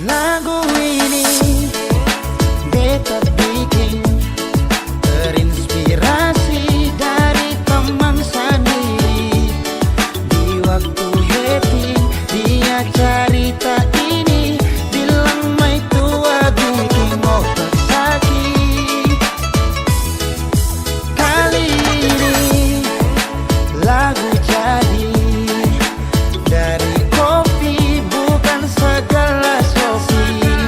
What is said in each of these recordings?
Lagu ini beta bikin terinspirasi dari teman sendiri. Di waktu happy dia cerita ini, bilang mai tua bikin otak sakit. Kali ini lagu jadi dari kopi, bukan segelas kopi.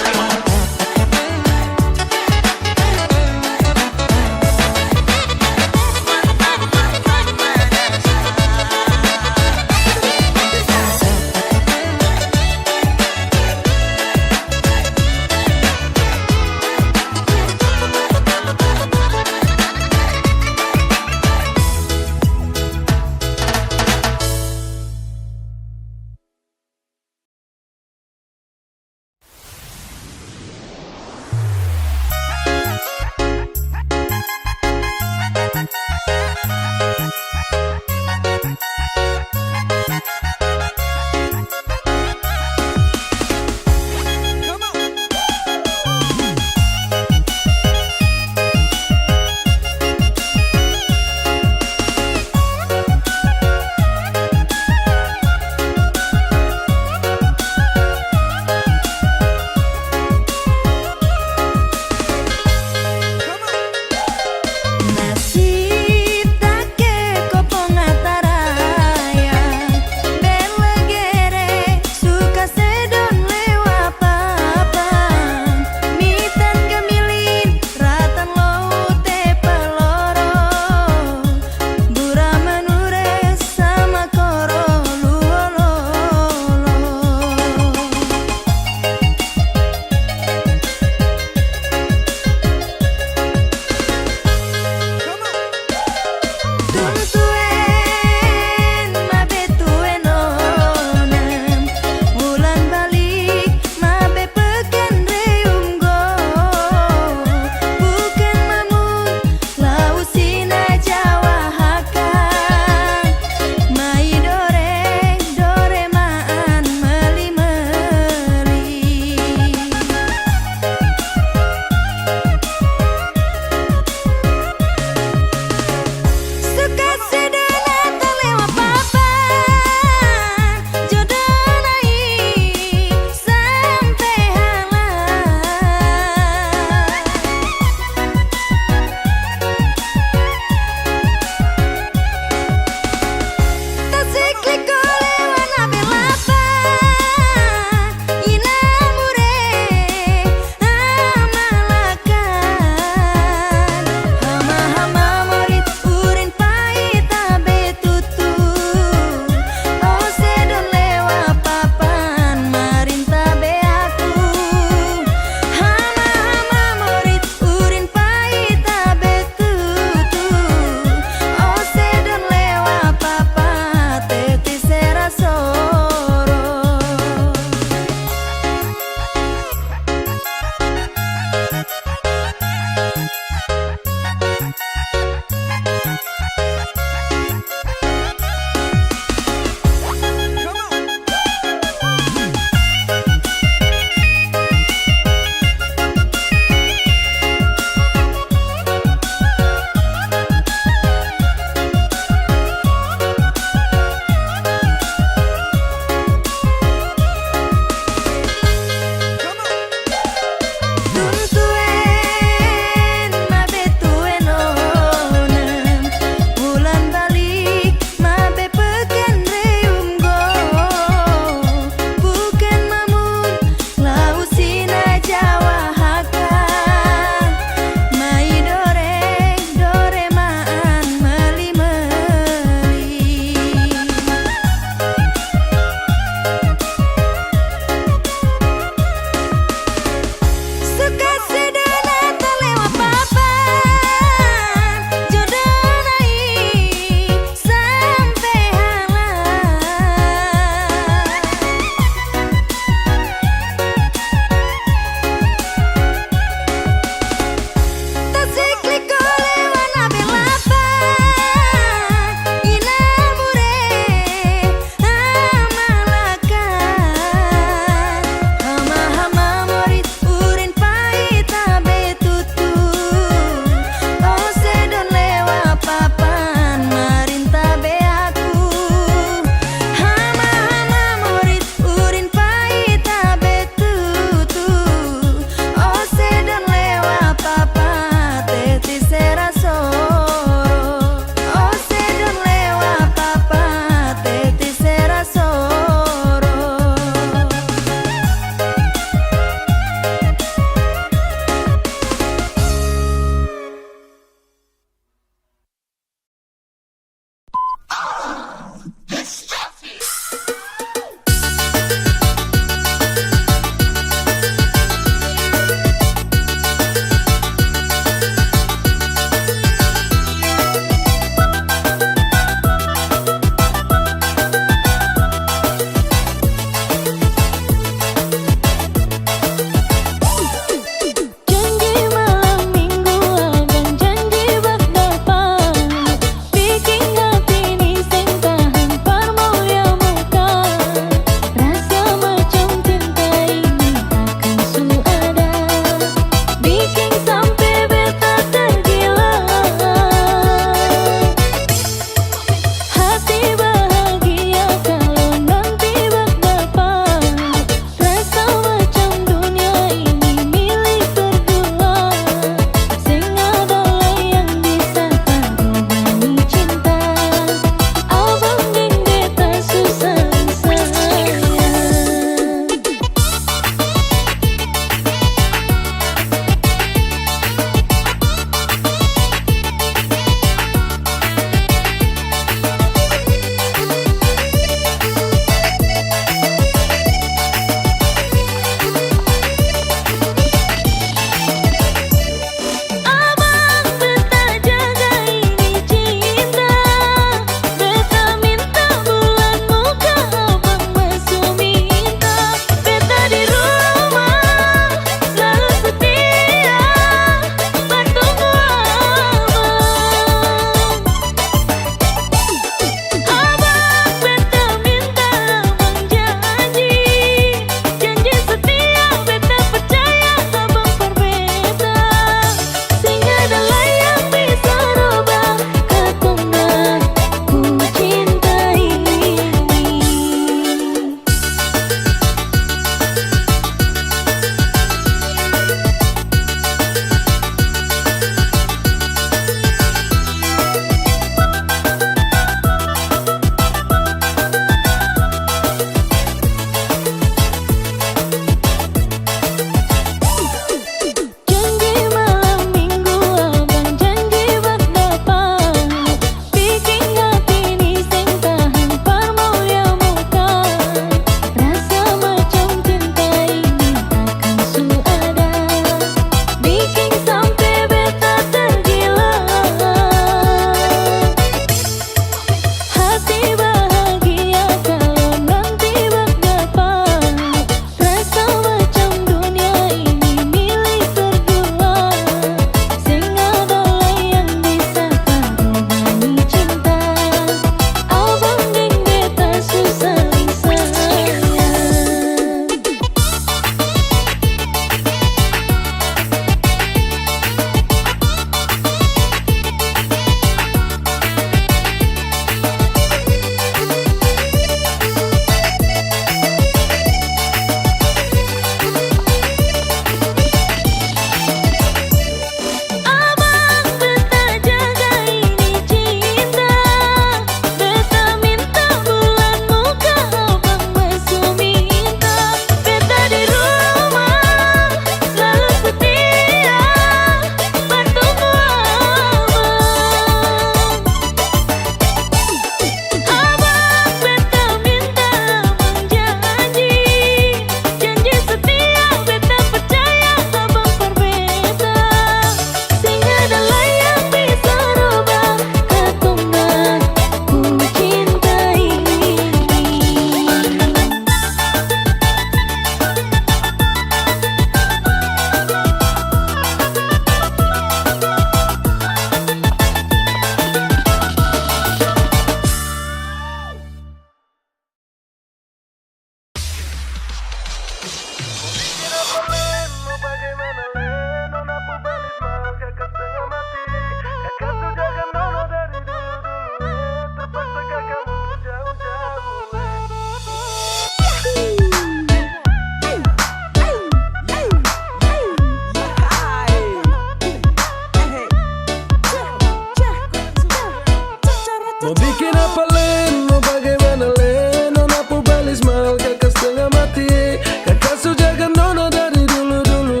Mau bikin apa Len, mau bagaimana Len? Nona pubalis mahal kakak setengah mati. Kakak sujakan nona dari dulu-dulu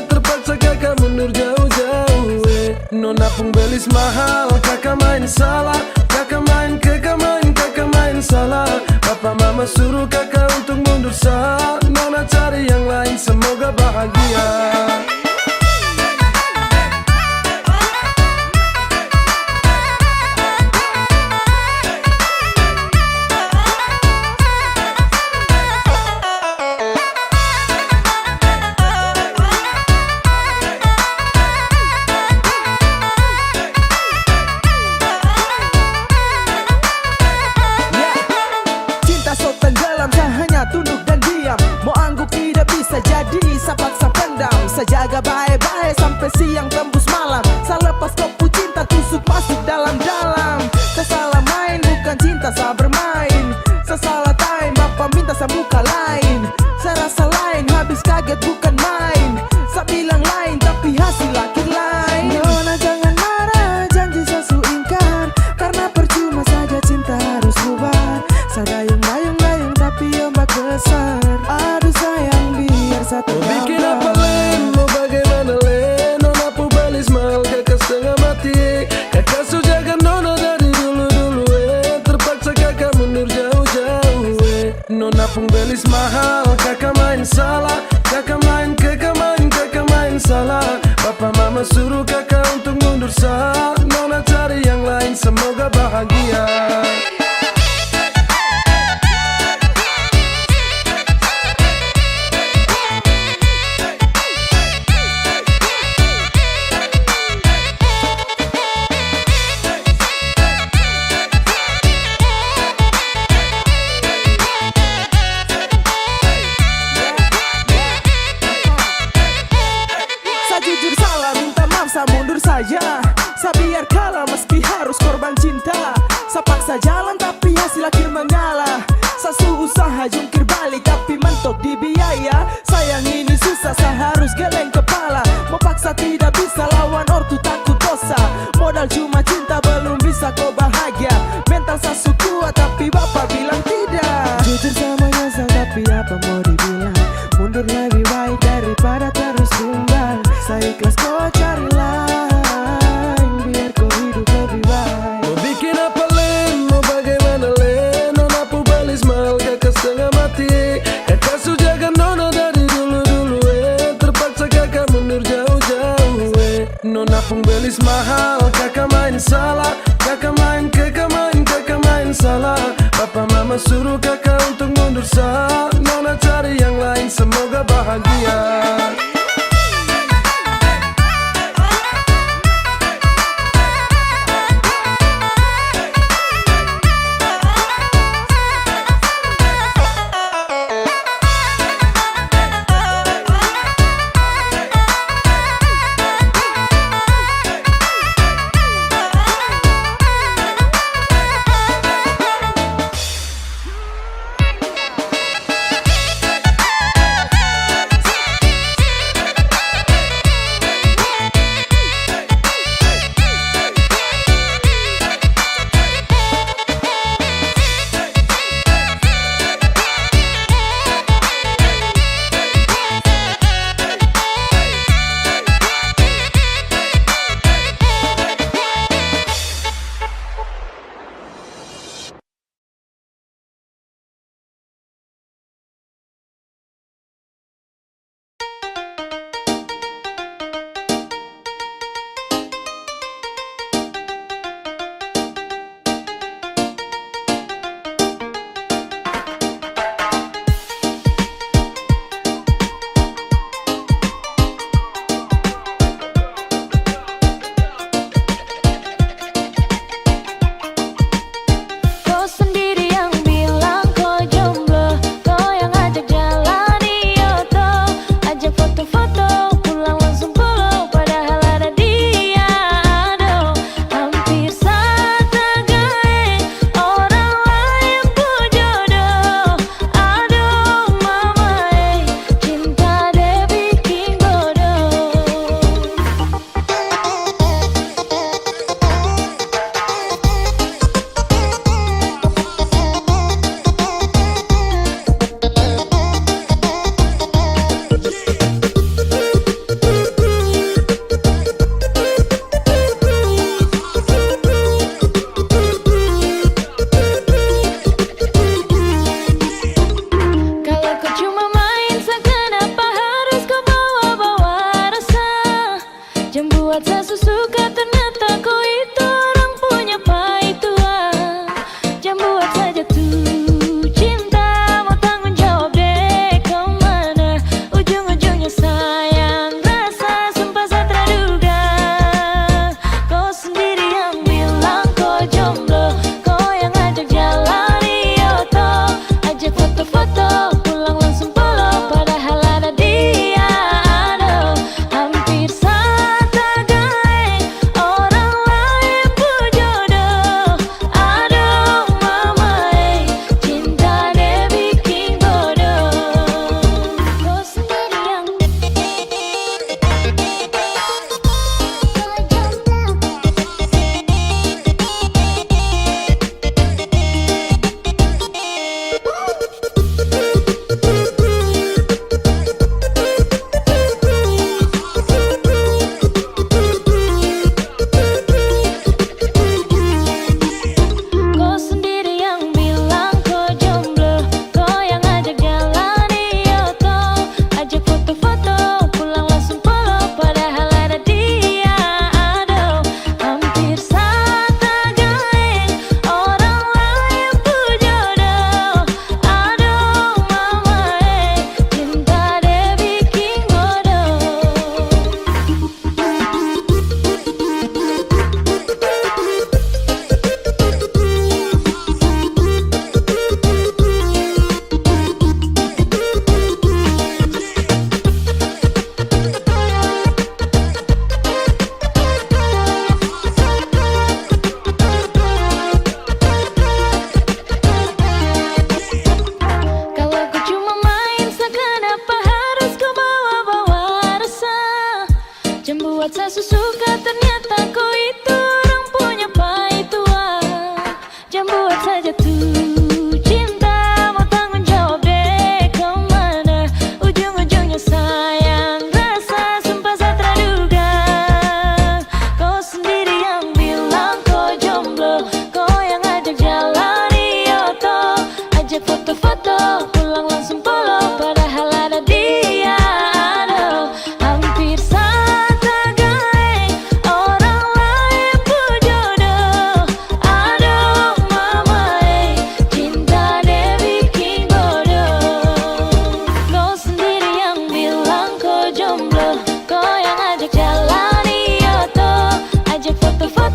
terpaksa kakak mundur jauh-jauh Nona pun belis mahal, kakak main salah. Kakak main, kakak main, kakak main salah. Papa mama suruh kakak untuk mundur sah. Nona cari yang lain, semoga bahagia. Tunduk dan diam, mau angguk tidak bisa jadi, saya paksa pendam. Saya jaga baik-baik sampai siang tembus malam. Saya lepas kopu cinta tusuk masuk dalam-dalam. Saya salah main, bukan cinta saya bermain. Saya salah time, bapak minta saya muka lain. Saya rasa lain, habis kaget bukan main. Saya bilang lain, tapi hasil akhir lain. Nona jangan marah, janji saya su ingkar. Karena percuma saja cinta harus bubar. Saya dayung-dayung tapi ombak besar. Aduh sayang biar satu mau bikin apa Len, mau bagaimana Len? Nona pubalis mahal kakak setengah mati. Kakak sujakan nona dari dulu-dulu terpaksa kakak mundur jauh-jauh Nona pun belis mahal, kakak main salah. Kakak main, kakak main, kakak main salah. Papa mama suruh kakak untuk mundur sah. Nona cari yang lain, semoga bahagia. Jujur salah, minta maaf, saya mundur saja. Saya biar kalah meski harus korban cinta. Saya paksa jalan tapi hasil akhir mengalah. Saya usaha jungkir balik tapi mentok di biaya. Sayang ini susah, saya harus geleng kepala. Mau paksa tidak bisa, lawan ortu takut dosa. Modal cuma cinta belum bisa kau bahagia. Mental saya kuat tapi bapak bilang tidak. Jujur sama nyesal tapi apa mau dibilang. Mundur lebih baik daripada terus tumbang. Saya ikhlas kau cari lain, biar kau hidup lebih baik. Mau bikin apa Len, mau bagaimana Len? Nona pubalis mahal kakak setengah mati. Kakak sujakan nona dari dulu-dulu terpaksa kakak mundur jauh-jauh Nona pun belis mahal, kakak main salah. Kakak main, kakak main, kakak main salah. Papa mama suruh kakak untuk mundur sah. Nona cari yang lain, semoga bahagia.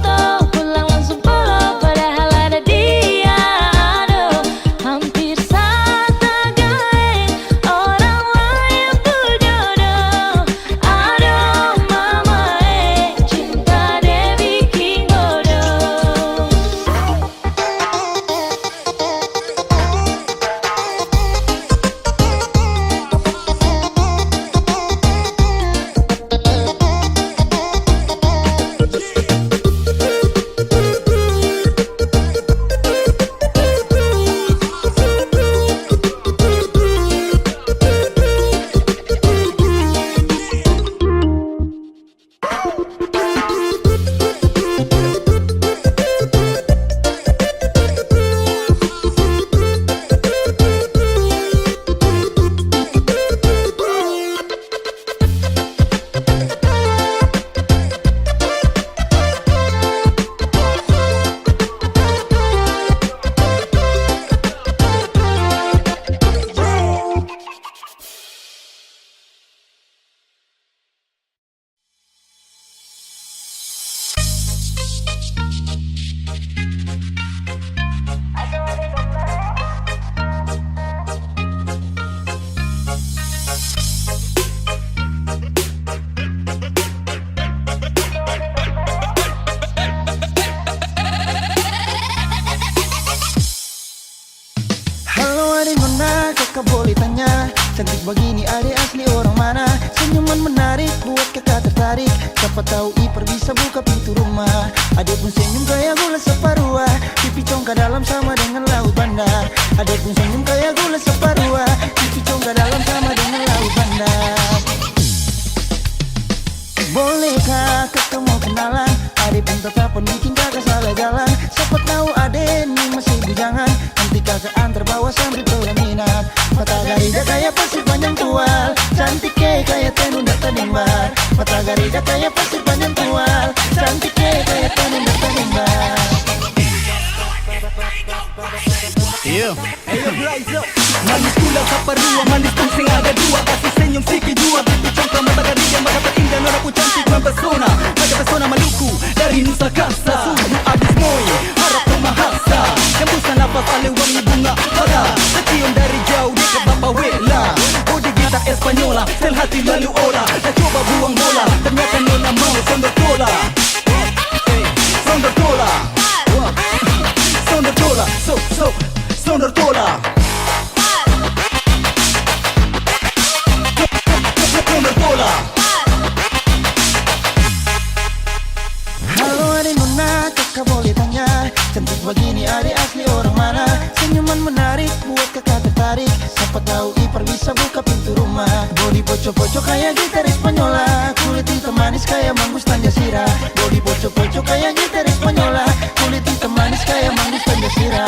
foto, pulang langsung follow, padahal ada dia. Aduh, hampir saja gae orang lain tuh jodoh. Aduh mama cinta deh bikin bodoh. Halo adik nona, kakak boleh tanya, cantik begini adik asli orang mana? Senyuman menarik, buat kakak tertarik. Siapa tahu Ipar bisa buka pintu rumah. Adik pun senyum kayak gula separuh, pipi congkak dalam sama dengan laut bandar. Adik pun senyum kayak gula separuh, pipi congkak dalam sama dengan laut bandar. Bolehkah kakak mau kenalan? Adik pun tetap bikin kakak salah jalan. Siapa tahu adik ini masih bujangan, nanti kakak antar bawa sampai pelaminan. Mata garida kayak pasir panjang tual, cantik kayak tenun data nimbar. Mata garida kayak pasir panjang tual, cantik kayak tenun data nimbar. Ayo Blazo, manis kulang saparua, manis pun sing ada dua. Kasih senyum sikit jua, pipi congkak mata garida, mata terindah nona ku cantik mempesona. Pada pesona Maluku dari Nusa Kasa, suhu abis moy, harap memahasa. Hembusan nafas alih wangi bunga pada, tercium dari jauh dekat Bapa Wela. Bodi gitar Espanyola, sel hati lalu ora. Dah coba buang bola, ternyata nona mau Sondertola. Sondertola, Sondertola, Sondertola. Sondertola. Halo adik nona, kakak boleh tanya, cantik begini adik asli orang mana? Senyuman menarik, buat kakak tertarik. Siapa tahu Ipar bisa buka pintu rumah. Bodi poco-poco kayak gitar Espanyola, kulit hitam manis kayak manggus Tanjasira. Bodi poco-poco kayak gitar Espanyola, kulit hitam manis kayak manggus Tanjasira.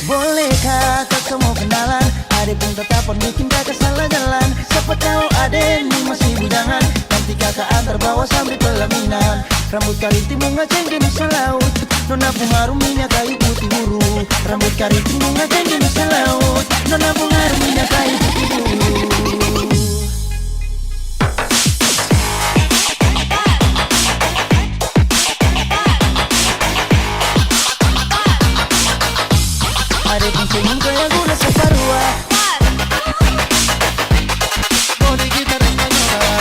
Bolehkah kakak mau kenalan? Adik pun tetap bikin kakak salah jalan. Siapa tahu adik ini masih bujangan, nanti kakak antar bawa sampai pelaminan. Rambut keriting bunga cengkeh nusa laut, nona bunga ruminya kayu putih buru. Rambut keriting bunga cengkeh nusa laut, nona bunga ruminya kayu putih buru. Adik pun senyum kayak gula separuh, bodi gitar Espanyola.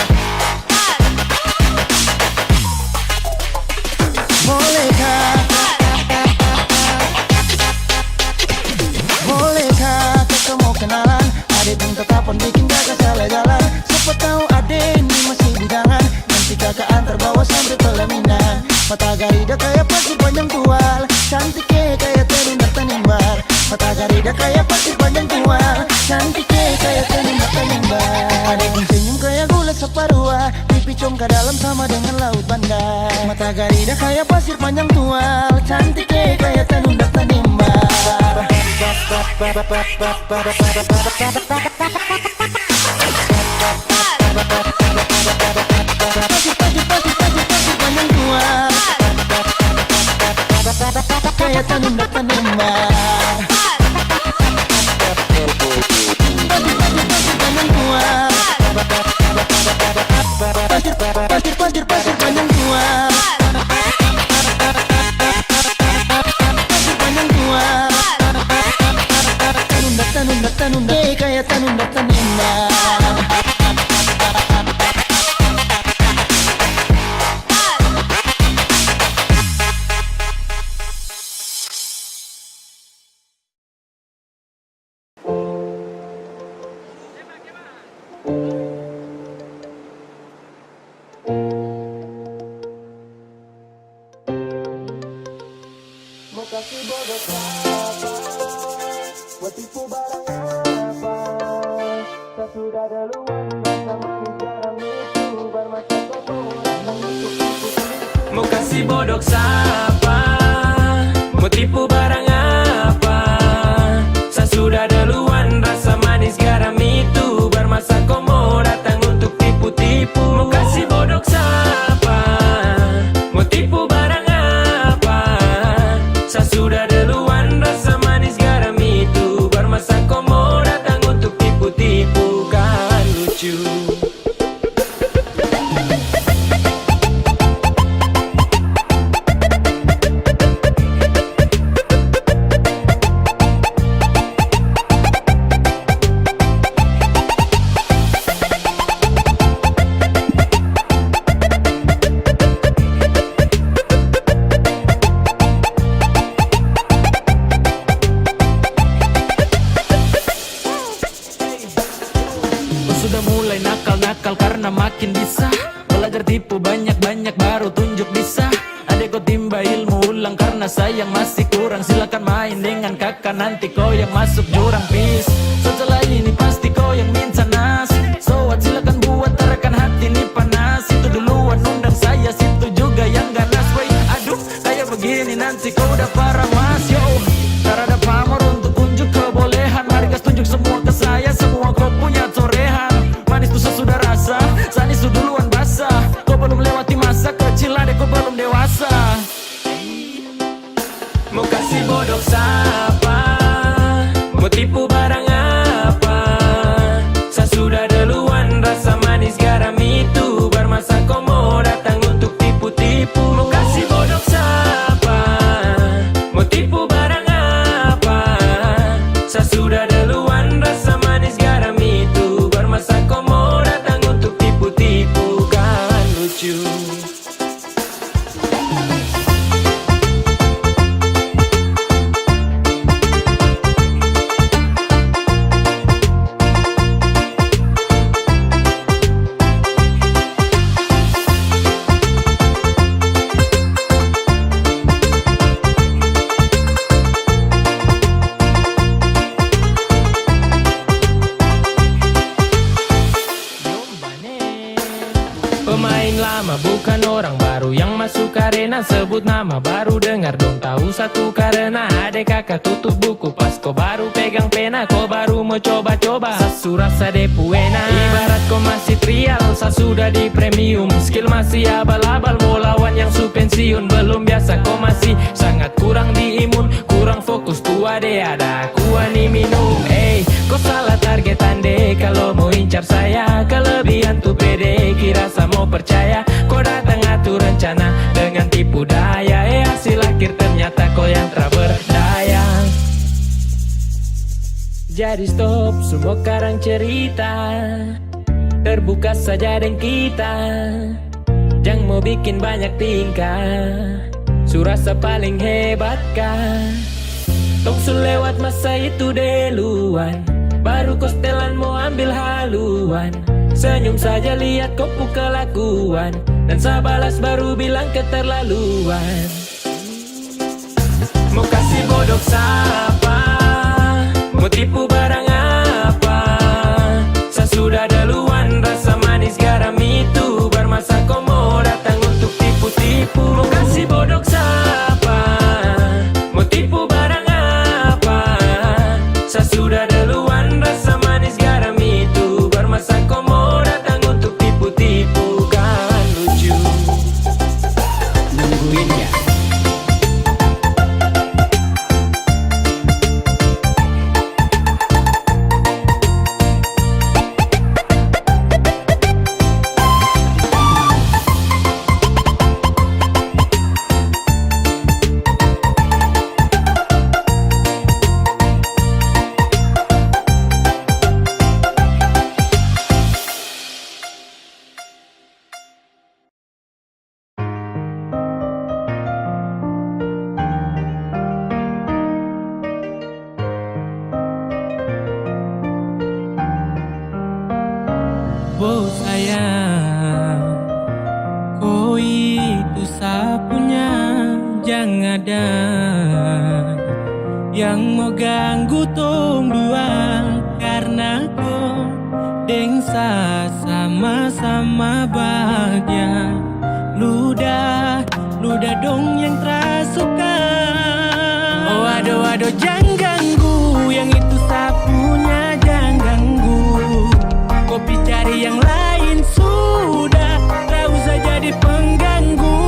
Bolehkah kakak mau kenalan? Adik pun tetap bikin kakak salah jalan. Siapa tahu adik ini masih bujangan, nanti kakak antar bawa sampai pelaminan. Mata garida kayak pasir panjang tual, cantik kayak tenun data nimbar. Mata garida kayak pasir panjang tual, cantik kayak tenun data nimbar. Adik pun senyum kayak gula separuh, pipi congkak dalam sama dengan laut bandar. Mata garida kayak pasir panjang tual, cantik kayak tenun data nimbar. Pasir panjang tual, kayak tenun data nimbar. Pasir panjang tual, pasir panjang tual. kasih bodoh siapa? Buat tipu barang apa? Tak sudah duluan rasa manis garam itu bermata kotor datang untuk tipu. Mau kasih bodoh siapa? Mau tipu barang apa? Saya sudah duluan rasa manis garam itu bermasa komo datang untuk tipu-tipu. Mau kasih bodoh siapa? Mau tipu barang apa? Saya sudah duluan rasa manis garam itu bermasa komo datang untuk tipu-tipu. Kan lucu. Sudah mulai nakal-nakal karena makin bisa belajar tipu banyak-banyak baru tunjuk bisa. Adek kau timba ilmu ulang karena sayang masih kurang. Silakan main dengan kakak nanti kau yang masuk jurang. Peace. Setelah ini pasti kau yang minta nas. So what, silakan buat terakan hati ini panas. Itu duluan undang saya, situ juga yang ganas. Wait, aduh kayak begini nanti kau udah parah mas. Yo, tak ada pamor untuk unjuk kebolehan. Mari gas tunjuk semua ke saya, semua kau punya torehan. Manis tuh sudah rasa, sanis tuh duluan basah. Kau belum lewati masa kecil, adek kau belum dewasa. Mau kasih bodoh siapa? Mau tipu barang apa? Saya sudah duluan rasa manis garam itu bermasa komo datang untuk tipu-tipu. Mau kasih bodoh siapa? Mau tipu barang apa? Saya sudah duluan rasa manis garam itu bermasa komo datang untuk tipu-tipu. Kan lucu. Pemain lama bukan orang baru yang masuk arena. Sebut nama baru dengar dong tahu satu karena adek kakak tutup buku pas kau baru pegang pena. Kau baru mau coba-coba sasu rasa depuena. Ibarat kau masih trial, saya sudah di premium. Skill masih abal-abal, mau lawan yang su pensiun. Belum biasa kau masih sangat kurang di imun. Kurang fokus tua deh ada kuah nih minum. Kau salah target ande kalau mau incar saya. Kelebihan tuh pede kira saya mau percaya. Kau datang atur rencana dengan tipu daya. Hasil akhir ternyata kau yang tak berdaya. Jadi stop semua karang cerita, terbuka saja dengan kita. Jangan mau bikin banyak tingkah, surasa paling hebat kah? Tong lewat masa itu duluan, baru kau setelan mau ambil haluan. Senyum saja lihat kau kelakuan, dan saya balas baru bilang keterlaluan. Mau kasih bodoh siapa? Mau tipu barang apa? Saya sudah duluan rasa manis garam itu bermasa komo datang untuk tipu-tipu. Mau kasih bodoh siapa? Mau tipu barang apa? Saya sudah duluan rasa manis garam itu bermasa komo datang untuk tipu-tipu. Kan lucu. Nungguin ya. Oh sayang, kau itu sapunya jangan ada yang mau ganggu tong dua, karena kau dengsa sama-sama bahagia. Ludah dong yang terasuka. Oh aduh jangan ganggu, yang itu sapunya jangan ganggu. Kopi cari yang lain sudah, tak usah jadi pengganggu.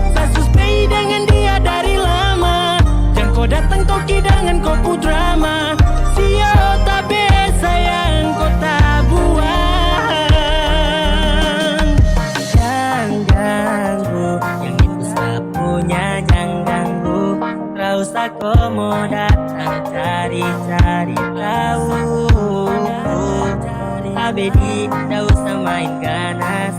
Saya suspei dengan dia dari lama, jangan kau datang toki dengan kau drama. Sio tak biasa yang kau tak buang. Jangan ganggu, yang itu sapunya jangan ganggu. Tak usah kau mau datang cari-cari tahu. Abedi, tak usah main ganas,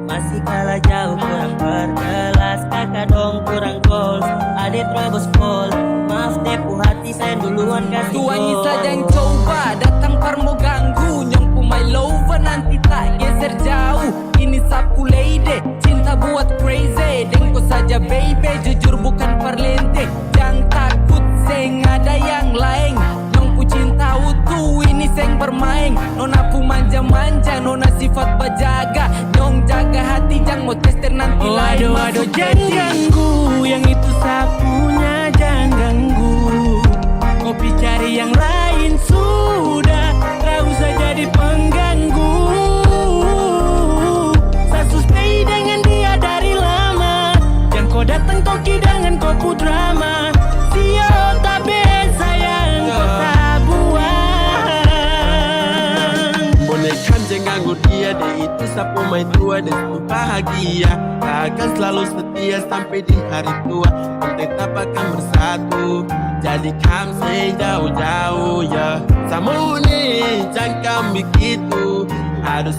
masih kalah jauh kurang berkelas. Kakak dong kurang goals, adik terobos gol. Maaf tepu hati saya duluan kasih gol. Tuannya saja yang coba datang parmo ganggu. Nyongku my lover nanti tak geser jauh. Ini sapu lady, cinta buat crazy. Dengko saja baby, jujur bukan perlente. Jangan takut seng ada yang lain. Nyongku cinta utuh, ini seng bermain. Nona pu manja-manja, nona sifat bajaga. Nyong jaga hati, jangan mau tester nanti Oh lain. aduh jangan ganggu, yang itu sapunya jangan ganggu. Kopi cari yang lain sudah, tak usah jadi pengganggu. Saya suspei dengan dia dari lama, jangan kau datang toki dengan kau drama. Sio tak biasa yang kau tak buang. Bonekam jangan ganggu dia, dia itu sapu mai tua dan itu bahagia. Tak akan selalu setia sampai di hari tua, kita tetap akan bersatu. Jadi kam jauh-jauh ya. Sama nih jangan begitu, harus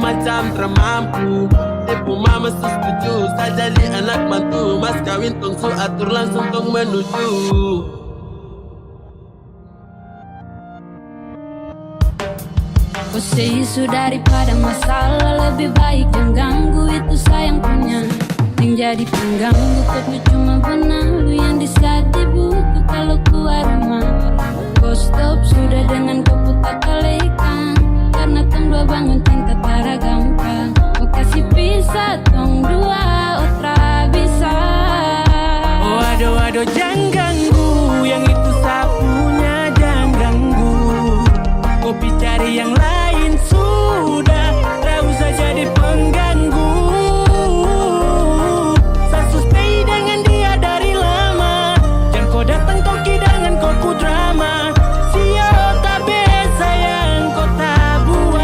macam termampu. Tepu mama setuju, saya jadi anak mantu. Mas kawin tong su atur langsung tong menuju. Kau say isu daripada masalah, lebih baik jangan ganggu, itu sayang punya. Yang jadi pengganggu kau tuh cuma benalu, yang di saat dibutuh kalau keluar rumah. Kau stop sudah dengan kau putar kalekan, karena tong dua bangun cinta tara gampang. Kau kasih pisah tong dua, otra bisa. Oh aduh jangan ganggu, yang itu sapunya jangan ganggu. Kopi cari yang lain sudah, tak usah jadi pengganggu. Saya suspei dengan dia dari lama, jangan kau datang toki dengan kau drama. Sio tak biasa yang kau tak buang.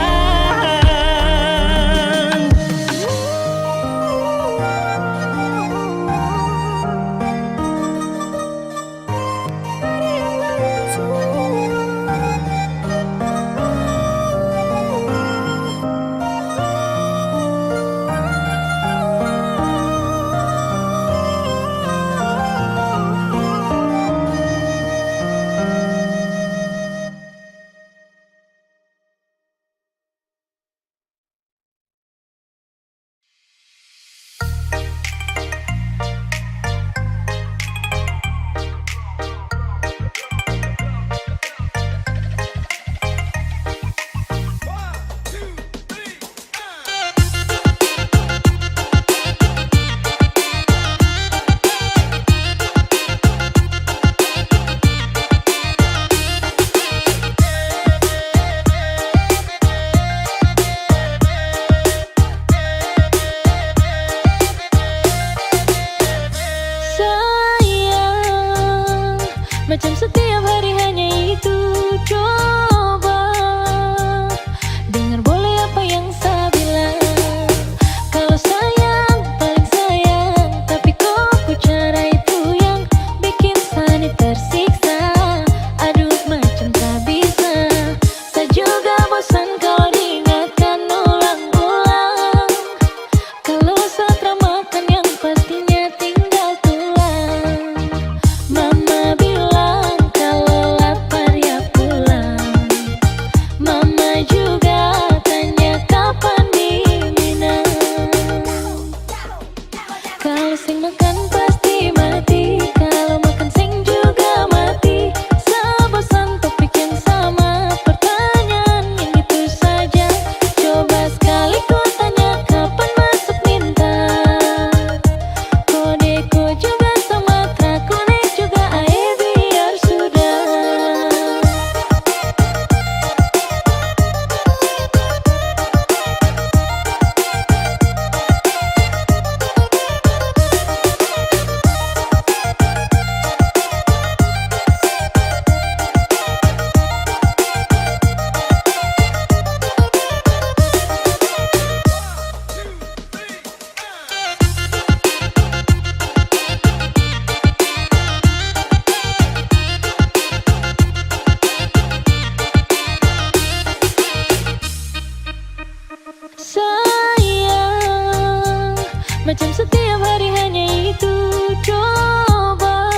Macam setiap hari hanya itu. Coba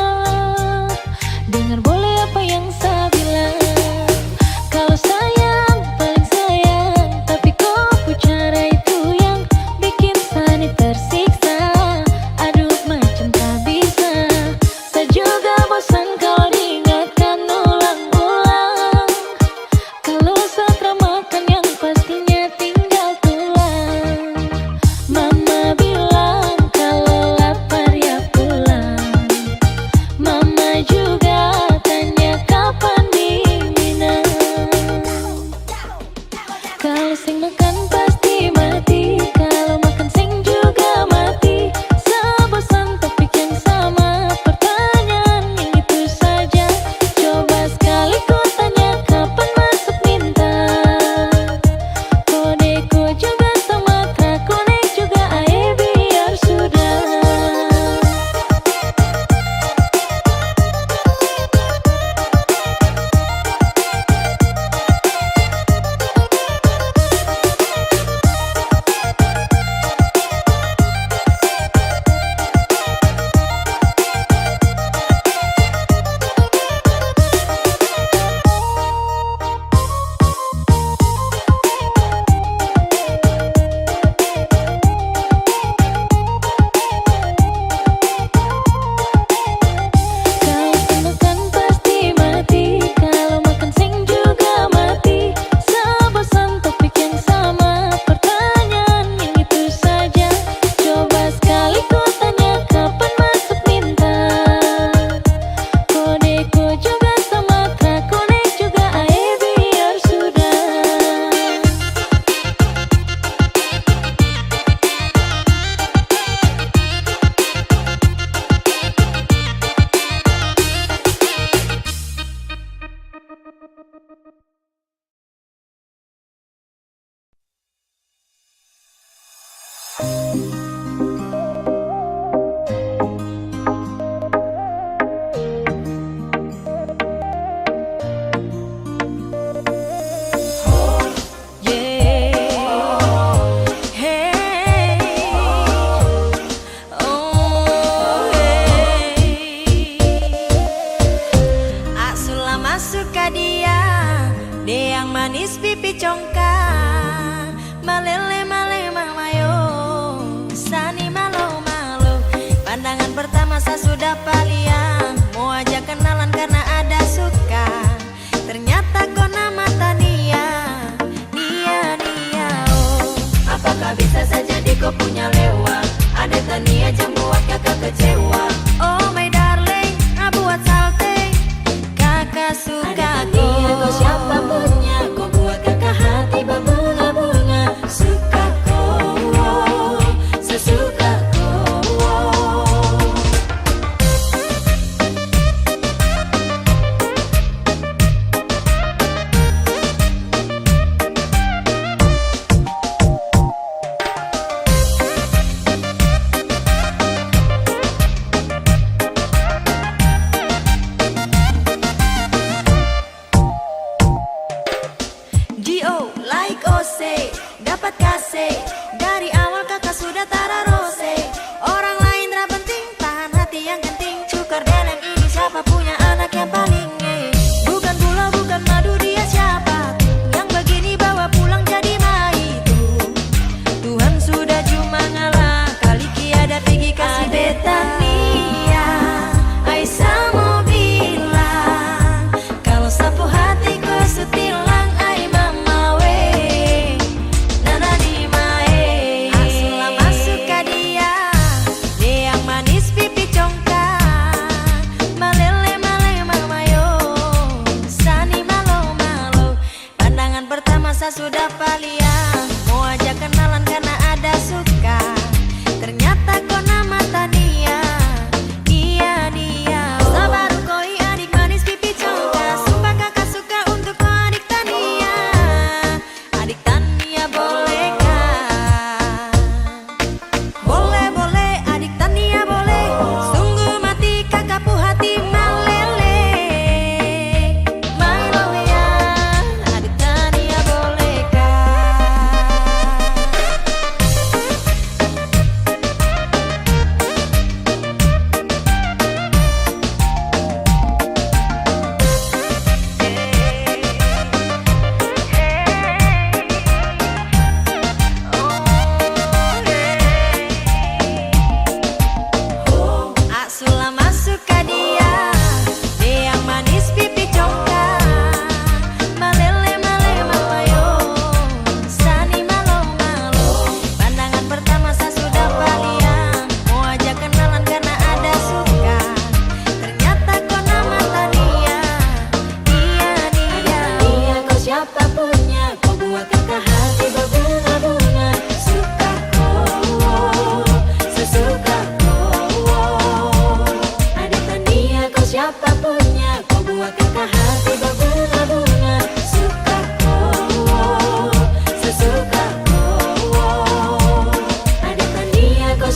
dengar boleh apa yang saya bilang. Kalau sayang, paling sayang, tapi kok cara itu yang bikin saya tersiksa. Aduh macam tak bisa. Saya juga bosan kalau diingatkan ulang-ulang. Kalau saya termakan yang pastinya tinggal tulang. Mama bilang kalau lapar ya pulang.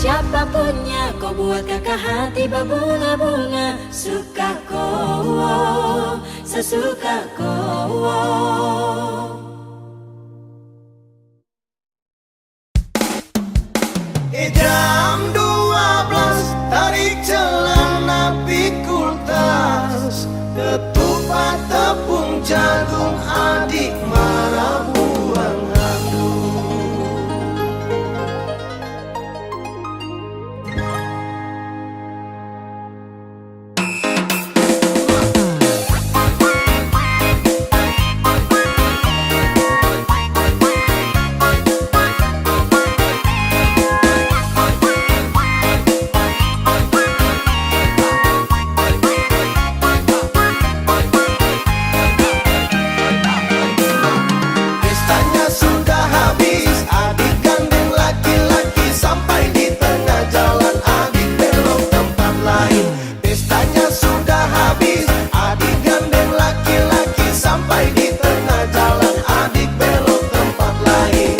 siapapunnya, kau buat kakak hati berbunga-bunga. Suka kau, sesuka kau. Jam 12 tarik celana pikul tas, ketupat tepung jagung adik marah buang handuk. Pestanya sudah habis, adik gandeng laki-laki sampai di tengah jalan, adik belok tempat lain. Pestanya sudah habis, adik gandeng laki-laki sampai di tengah jalan, adik belok tempat lain.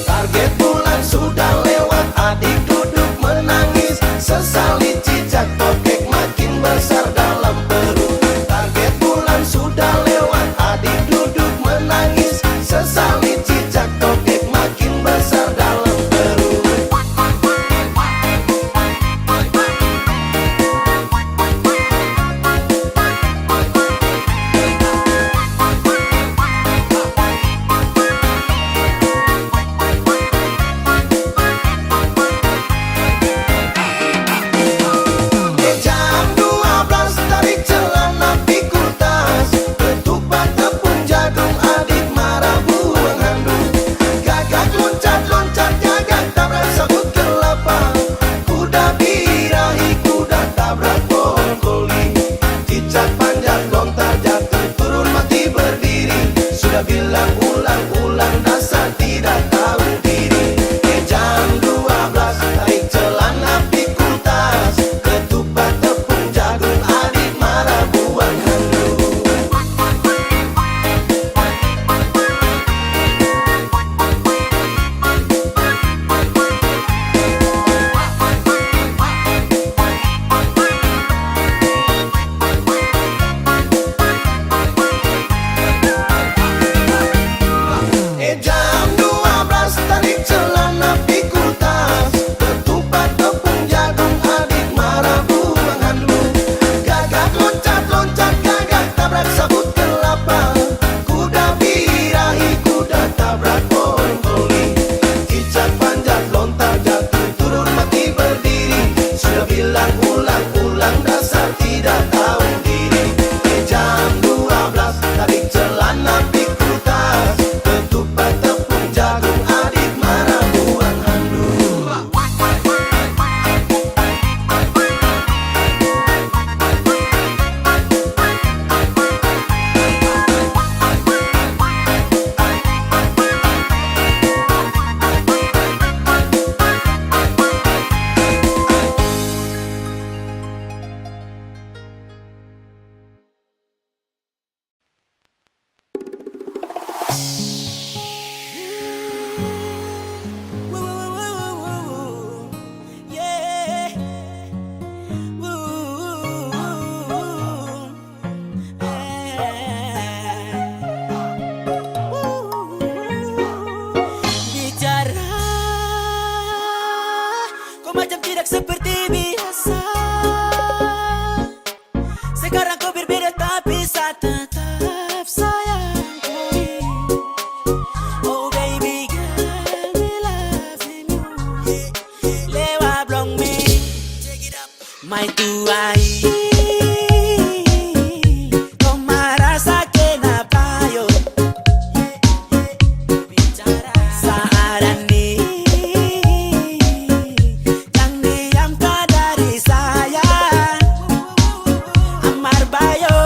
Target bulan sudah lewat, adik duduk menangis, sesali cicak tokek makin besar dalam perut. Target bulan sudah lewat, adik duduk menangis, sesali cicak tokek makin besar dalam perut. Jam 12 tarik celana pikul tas, ketupat tepung jagung adik marah buang handuk. Gagak loncat-loncat gagak tabrak sabut kelapa, kuda birahi kuda tabrak pohon koli. Cicak panjat lontar jatuh turun mati berdiri, sudah bilang ulang-ulang dasar tidak tahu diri. Jam 12 tarik celana pikul tas, ketupat tepung jagung adik marah buang handuk. Jam 12 tarik celana pikul tas, ketupat tepung jagung adik marah buang handuk. Gagak loncat-loncat gagak tabrak sabut kelapa, kuda birahi kuda tabrak pohon koli. Cicak panjat lontar jatuh turun mati berdiri, sudah bilang ulang-ulang dasar tidak tahu diri. Jam 12 tarik celana pikul tas, ketupat tepung jagung adik marah buang handuk. Bicara, kau macam tidak seperti biasa. Sekarang kau berbeda tapi saya tetap sayang kau. Oh baby girl, me loving you. Lewat blong me, my tuai. Kau merasa kenapa yo? Saat ini yang diamkan dari saya, Amar Bayo.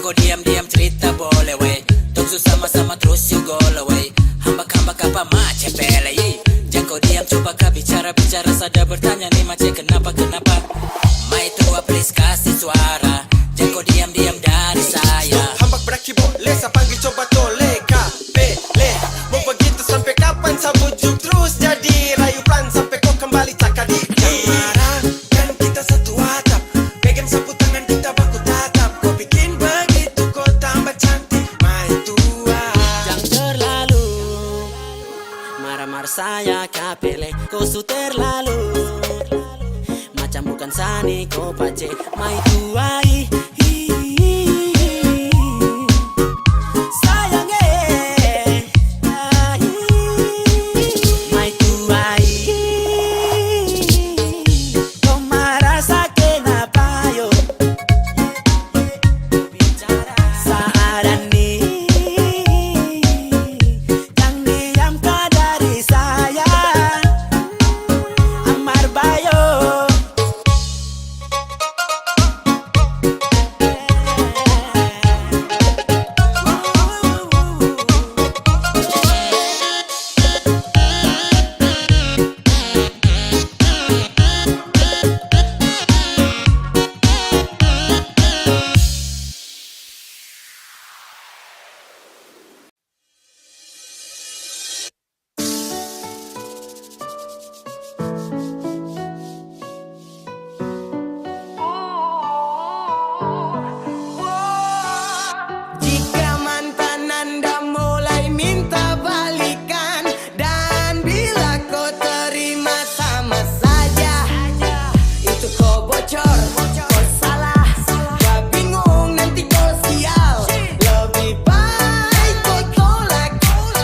kau diam-diam cerita boleh wey. Tunggu sama-sama terus you go away. Hambak-hambak apa macam pele ye. Jangan kau diam coba kau bicara-bicara. Sada bertanya nih macam kenapa. Mai tua please kasih suara. Jangan kau diam-diam dari saya. Hambak beraki boleh saya panggil coba toleh kapele. Mau begitu sampai kapan saya bujuk terus jadi rayu plan sampai kau kembali cakap di marah. Dan kita satu atap. Pegang sapu tangan kita baku tatap. Kau bikin begitu kau tambah cantik. Mai tua. Jangan terlalu marah-marah saya kapele. Kau su terlalu macam bukan sani kau pace. Mai tua sayang mai tua kau marah sa kenapa yo bicara saat ini. Jangan diam kau dari saya Amar Bayo. Jika mantan Anda mulai minta balikan, dan bila kau terima sama saja, itu kau bocor, kau salah, kau bingung nanti kau sial. Lebih baik kau tolak,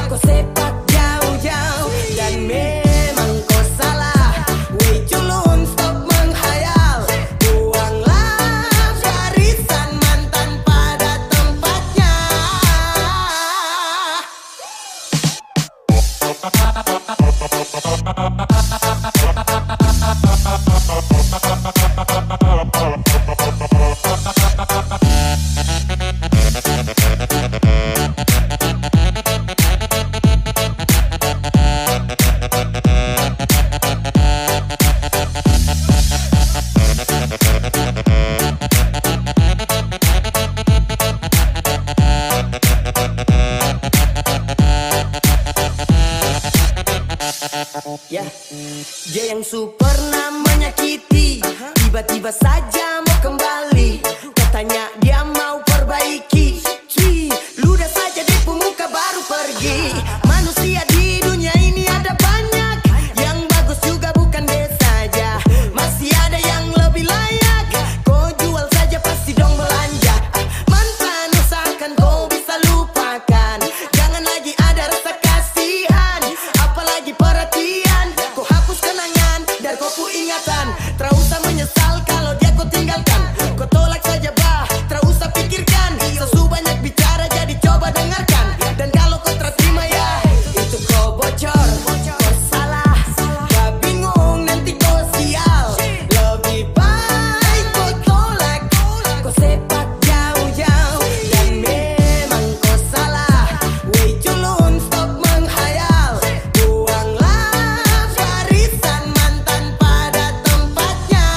kau sepak jauh-jauh, dan memang kau salah. Weh culun stop menghayal, buanglah barisan mantan pada tempatnya. Ya, dia yang su pernah menyakiti, tiba-tiba saja mau kembali. Katanya dia mau perbaiki. Cuy, ludah saja di pemuka baru pergi. Manusia di dunia ini ada banyak, yang bagus juga bukan dia saja. Masih ada yang lebih layak, kau jual saja pasti dong belanja. Mantan usahakan kau bisa lupakan, jangan lagi ada rasa kasihan, apalagi perhatian. Kau hapus kenangan dan kau pu ingatan. Tak usah menyesal kalau dia kau tinggalkan. Kau tolak saja bah, tak usah pikirkan. Sesu banyak bicara jadi coba dengarkan. Dan kalau kau terima ya, itu kau bocor, kau salah, kau bingung nanti kau sial. Lebih baik kau tolak, kau sepak jauh-jauh, dan memang kau salah. Weh culun stop menghayal, buanglah barisan mantan pada tempatnya.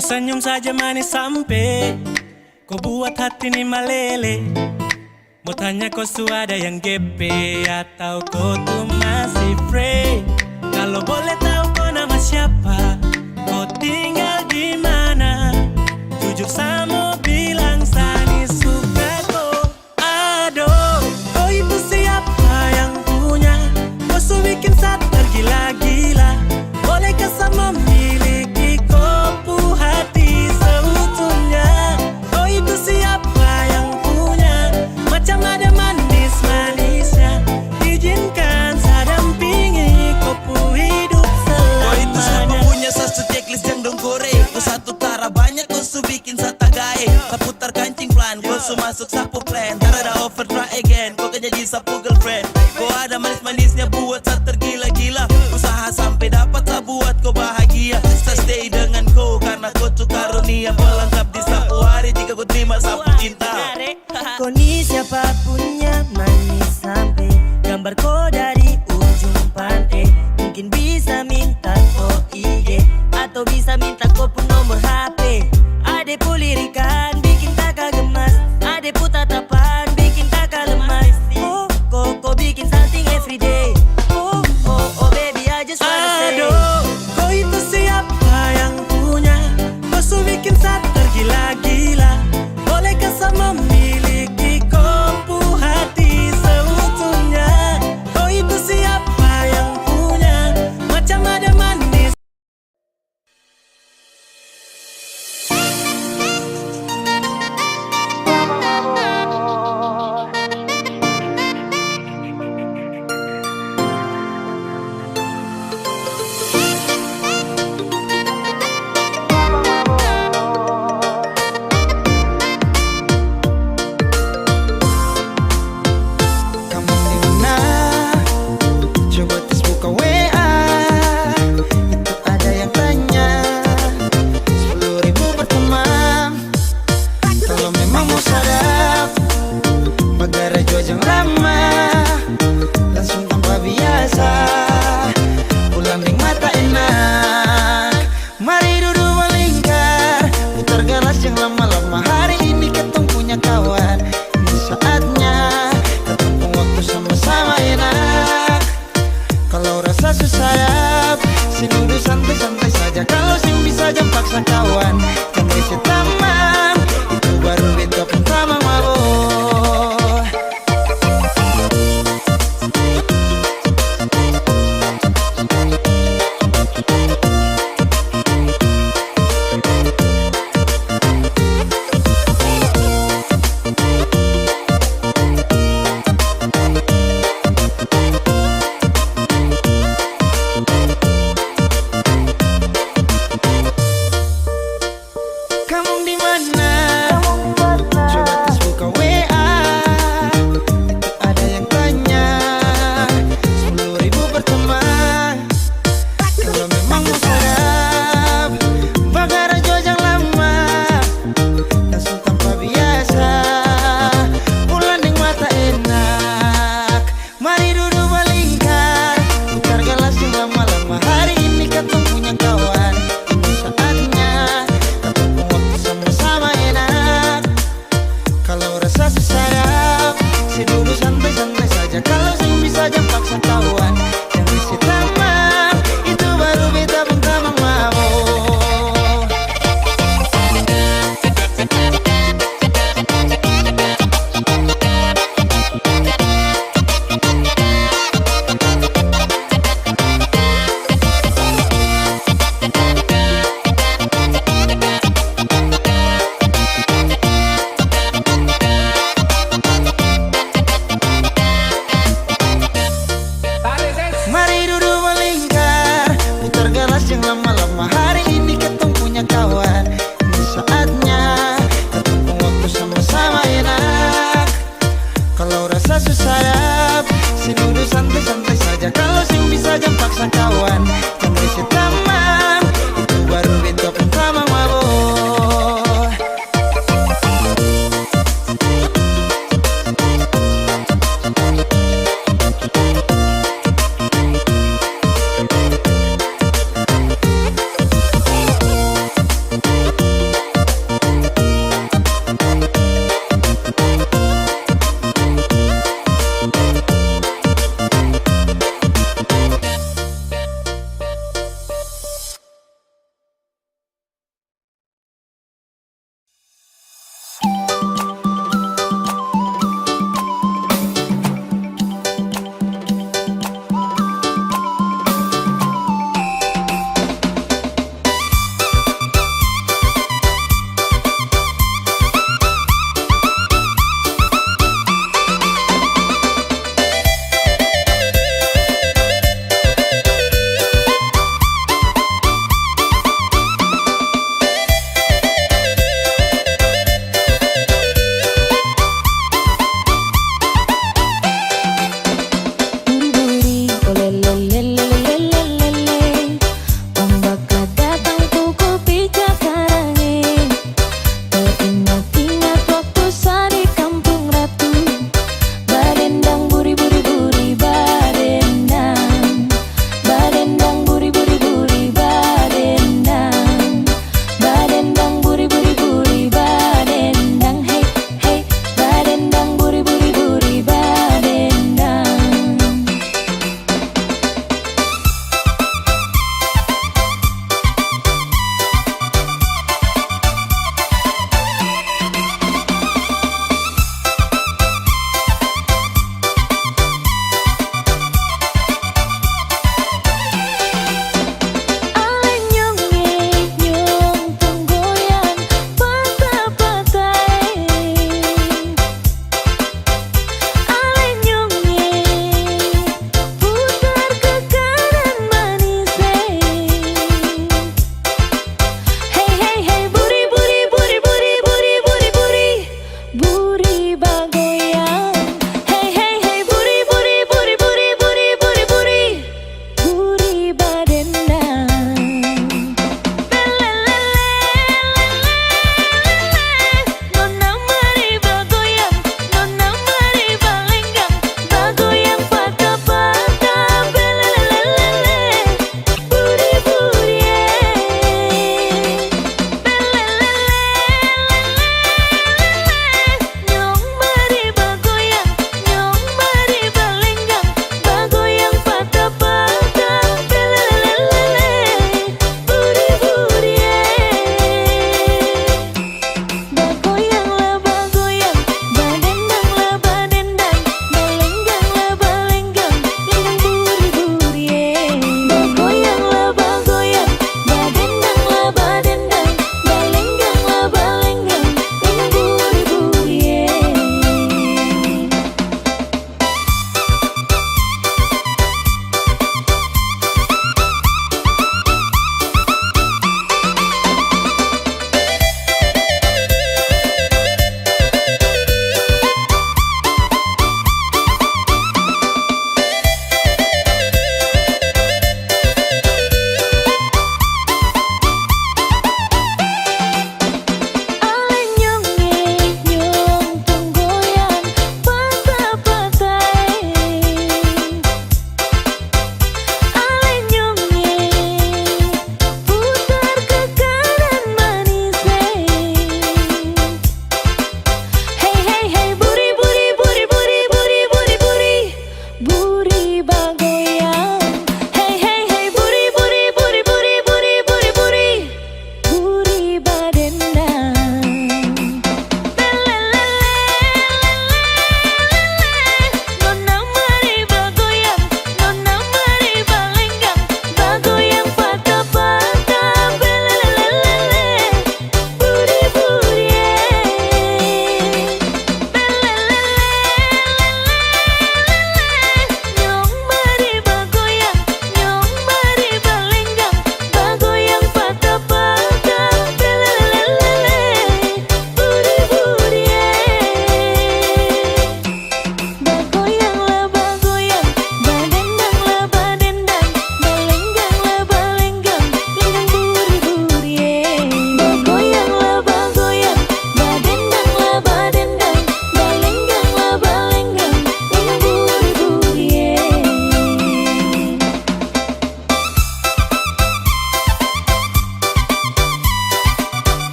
Kau senyum saja manis sampai kau buat hati ini meleleh. Mau tanya kau sudah yang GP atau kau tuh masih free? Kalau boleh tahu kau nama siapa, kau tinggal di mana? Jujur sama bilang Sani suka kau. Aduh, kau itu siapa yang punya? Kau su bikin saat tergila-gila. Bolehkah sama memiliki kopu hati seutuhnya? Kau itu siapa yang punya? Macam ada manis-manisnya. Izinkan saya dampingi kopu hidup selamanya. Kau itu siapa punya satu checklist yang dong gore. Kau satu tara banyak kau su bikin sata gae. Kau putar kancing plan, kau su masuk sapu plan. Tara ada offer try again, kau kan jadi sapu girlfriend. Kau ada manis-manisnya buat saya tergila-gila. Usaha sampai dapat tak buat kau bahagia. Saya stay dengan kau karena kau tuh karunia pelengkap di sapu hari jika kau terima sapu cinta. Kau ni siapa punya manis sampai gambar kau dari ujung pantai. Mungkin bisa minta kau IG atau bisa minta kau pun nomor HP. Ade pulirikan bikin kakak gemas, ade pun tatapan bikin kakak lemas. Kau bikin something everyday. Oh baby I just wanna say. Aduh, kau itu siapa yang punya? Kau su bikin saat tergila-gila. Bolehkah sama memiliki kopu hati seutuhnya? Kau itu siapa yang punya? Macam ada manis. Kamu di mana? Coba tes buka WA. Itu ada yang tanya 10.000 berteman. Kalau memang mau sadap Bagara jojang ramah. Langsung tanpa biasa Pulang ding mata enak. Mari duduk melingkar, putar galas yang lama-lama. Hari ini ketong punya kawan. Ini saatnya ketemu waktu sama-sama enak. Kalau rasa susah sing duduk santai-santai saja. Kalau sing bisa jam paksa kawan. Kan bisa taman. Itu baru beta pertama mabok. Kamu di mana? Coba tes buka WA. Itu ada yang tanya 10.000 berteman. Kalau memang mau sadap Bagara jojang lama. Langsung tanpa biasa Pulang ding mata enak. Mari duduk melingkar, putar galas yang lama-lama. Hari ini ketemu punya kawan. Ini saatnya ketemu waktu sama-sama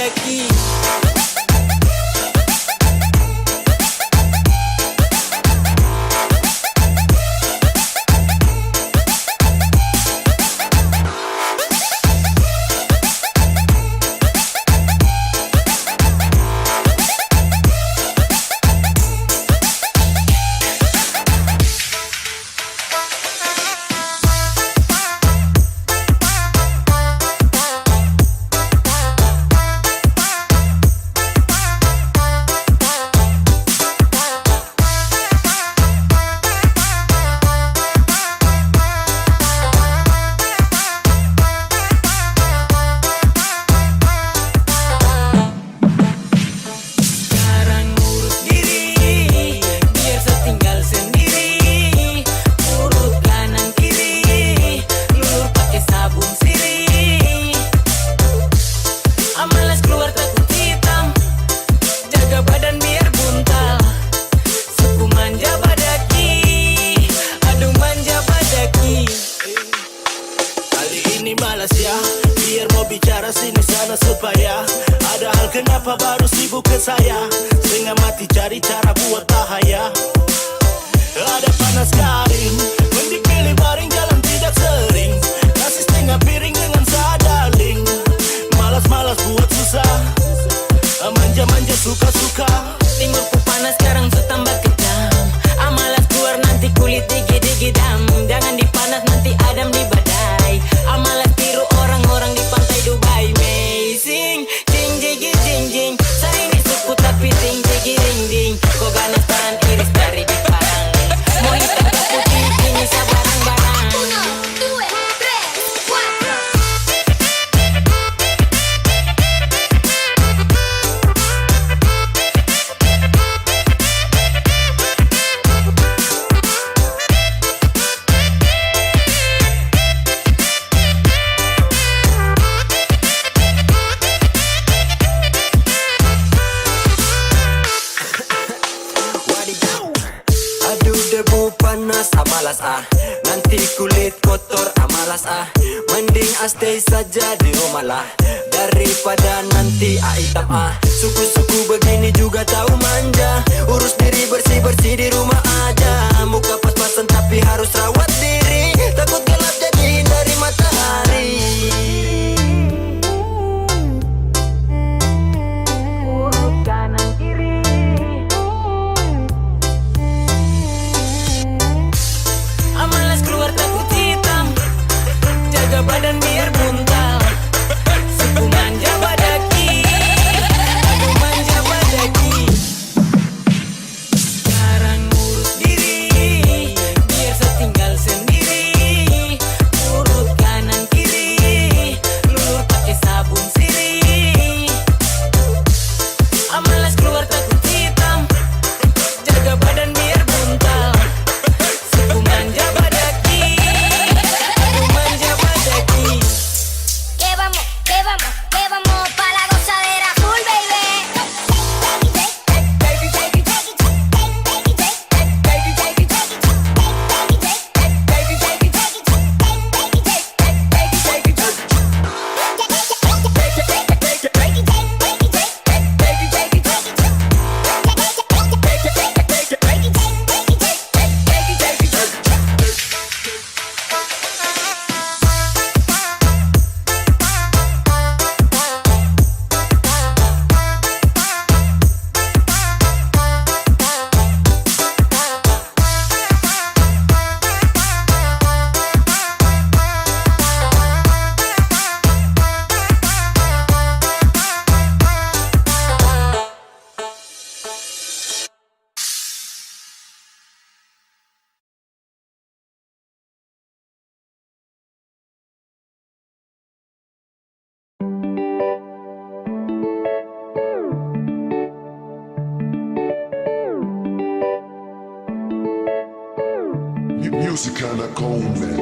daki. Kenapa baru sibuk ke saya? Setengah mati cari cara buat bahaya. Ada panas garing, mending pilih baring jalan tidak sering. Nasi setengah piring dengan sadaling. Malas-malas buat susah, manja-manja suka-suka. Timurku panas sekarang su tambah kejam. Amalas keluar nanti kulit digi-digi-dam. Jangan dipanas nanti adam di badai. Amalas tiru orang-orang di pantai Dubai. Amazing, jing-jigi-jing-jing. Saya ini suku tapi ting-jigi-ding-ding. Kau ganas tahan iris dari di parang. Mau hitam ke putih ini sabarang-barang. Amalas nanti kulit kotor amalas mending stay saja di rumah lah daripada nanti hitam suku-suku begini juga tahu manja, urus diri bersih-bersih di rumah aja, muka pas-pasan tapi harus rawat diri, takut gelap jadi hindari matahari. Urus kanan kiri. Amalas keluar takut hitam. Jaga badan biar buntal. Suku manja badaki. Aku manja badaki. Sekarang urus diri, biar setinggal sendiri. Urut kanan kiri, lulur pakai sabun sirih. Amalas keluar takut hitam. Jaga badan biar buntal. Suku manja badaki. Aku manja badaki. Que vamos pa' la gozadera full, baby. Music kinda cold, man.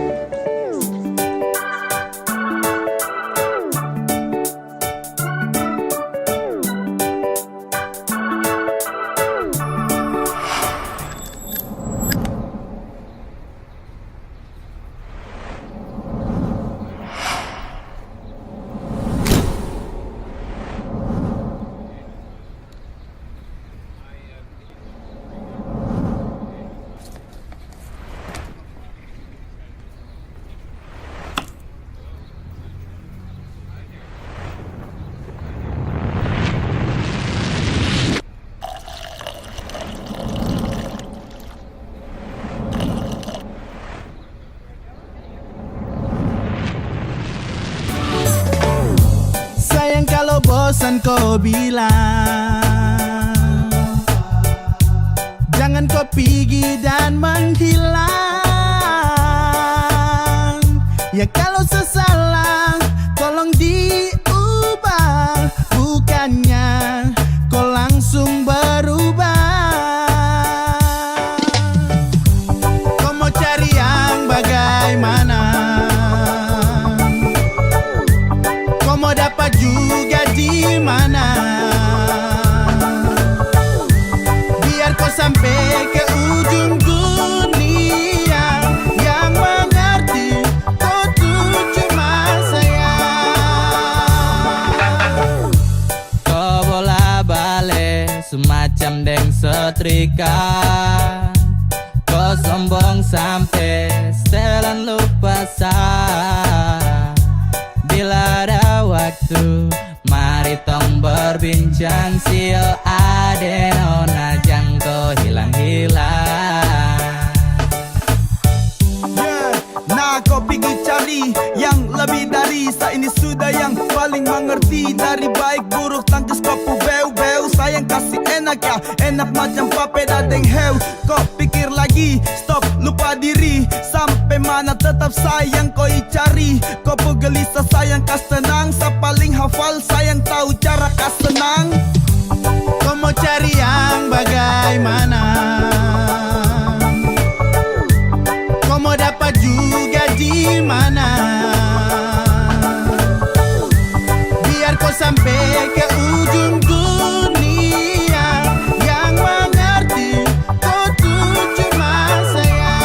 bosan kau bilang, jangan kau pergi dan menghilang. Ya kalau sesalah tolong diubah, bukannya kau langsung berubah. Kau mau cari yang bagaimana, kau mau dapat juga di mana. Biar kau sampai ke ujung dunia, yang mengerti kau tuh cuma saya. Kau bola balik semacam deng setrika, kau sombong sampai setelan lupa sah. Bila ada waktu, mari tong berbincang. Sio ade nona, jangan kau hilang-hilang. Nah kau pergi cari yang lebih dari saya ini, sudah yang paling mengerti. Dari baik buruk tangkis kopu beu-beu, sayang kasih enak ya, enak macam papeda deng heu. Kau pikir lagi, stop lupa diri, sampai mana tetap sayang kau cari. Kau gelisah sayang kas tenang, sa paling hafal sayang tahu cara kas senang. Kau mau cari yang bagaimana, kau mau dapat juga di mana. Biar kau sampai ke ujung dunia, yang mengerti kau tuh cuma saya.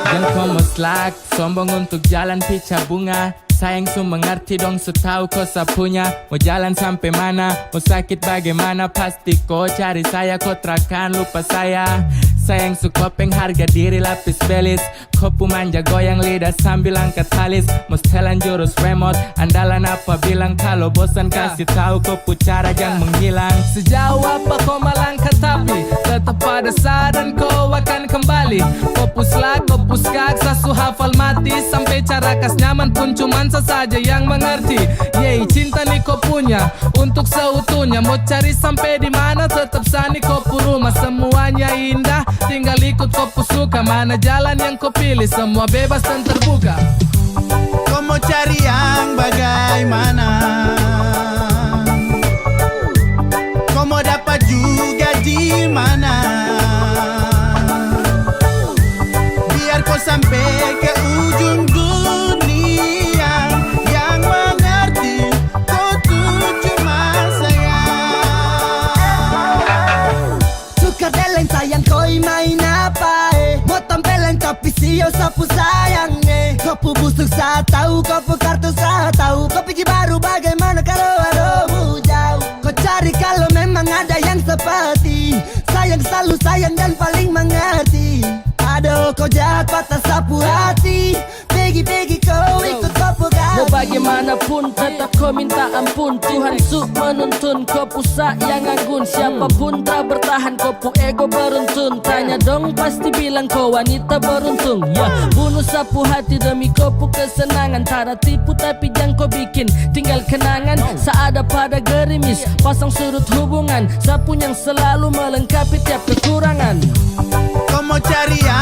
Jangan kau muslak, sombong untuk jalan pica bunga. Sayang su mengerti dong, su tahu kau sapunya. Mau jalan sampai mana, mau sakit bagaimana, pasti kau cari saya. Kau terakan lupa saya. Sayang su kopeng harga diri lapis belis, kopu manja goyang lidah sambil angkat talis. Mau setelan jurus remote, andalan apa bilang. Kalau bosan kasih tahu kopu cara jangan menghilang. Sejauh apa kau melangkah tapi tetap pada saat dan kau akan kembali. Kopus lah, kopus kak, sasu hafal mati. Sampai cara kas nyaman pun cuman saja yang mengerti. Yeay, cinta nih kau punya untuk seutuhnya. Mau cari sampai di mana tetap sani kopu rumah. Semuanya indah, tinggal ikut kopu suka. Mana jalan yang kau pilih, semua bebas dan terbuka. Kau mau cari yang bagaimana, kau mau dapat juga di mana. Biar kau sampai ke ujung dunia, yang mengerti kau tuh cuma saya. Suka deleng sayang kau main apa mau tampeleng tapi sio sapu sayang Kopu busuk saya tahu, kopu kartu saya tahu. Kau pergi baru bagaimana kalau aduh jauh. Kau cari kalau memang ada yang seperti sayang, selalu sayang dan paling mengerti. Aduh kau jahat patah sapu hati, pergi-pergi kau ikut kopu ganti. Mau bagaimanapun tetap kau minta ampun. Tuhan su menuntun kopu yang anggun. Siapapun tak bertahan kopu ego beruntun. Tanya dong pasti bilang kau wanita beruntung. Ya bunuh sapu hati demi kopu kesenangan. Tara tipu tapi jangan kau bikin tinggal kenangan. Seada pada gerimis pasang surut hubungan. Sapu yang selalu melengkapi tiap kekurangan. Kau mau cari yang